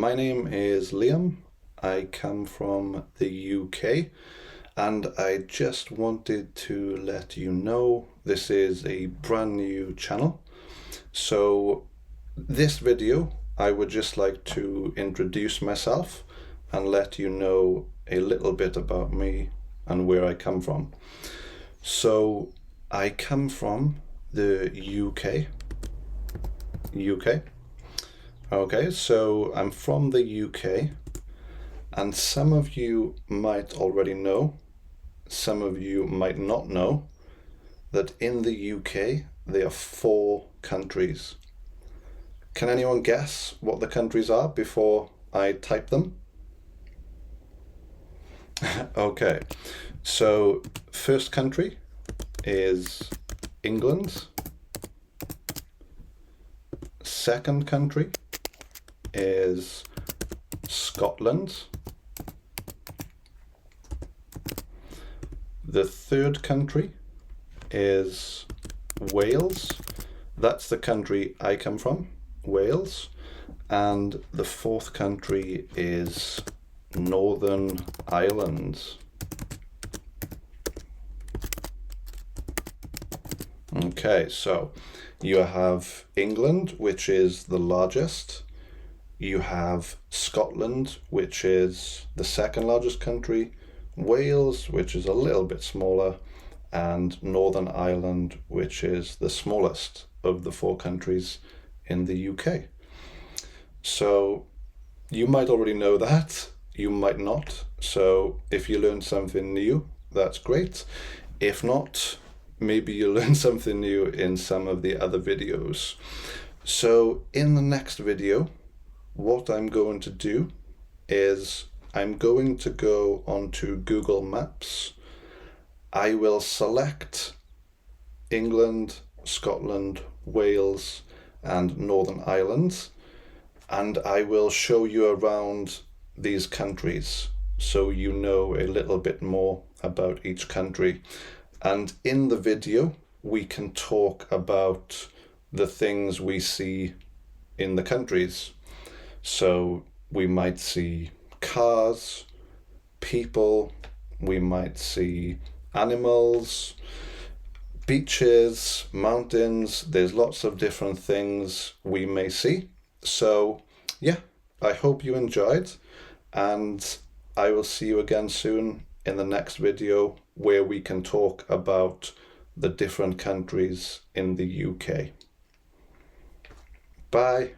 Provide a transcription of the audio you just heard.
my name is Liam. I come from the UK and I just wanted to let you know this is a brand new channel. So this video, I would just like to introduce myself and let you know a little bit about me and where I come from. So I come from the UK. Okay, so I'm from the UK, and some of you might already know, some of you might not know, that in the UK there are 4 countries. Can anyone guess what the countries are before I type them? Okay, so first country is England. Second country is Scotland. The third country is Wales. That's the country I come from, Wales. And the fourth country is Northern Ireland. Okay, so you have England, which is the largest. You have Scotland, which is the second largest country, Wales, which is a little bit smaller, and Northern Ireland, which is the smallest of the 4 countries in the UK. So you might already know that, you might not. So if you learned something new, that's great. If not, maybe you'll learn something new in some of the other videos. So in the next video, what I'm going to do is I'm going to go onto Google Maps. I will select England, Scotland, Wales, and Northern Ireland, and I will show you around these countries so you know a little bit more about each country. And in the video, we can talk about the things we see in the countries. So we might see cars, people, we might see animals, beaches, mountains. There's lots of different things we may see. So yeah, I hope you enjoyed, and I will see you again soon in the next video where we can talk about the different countries in the UK. Bye.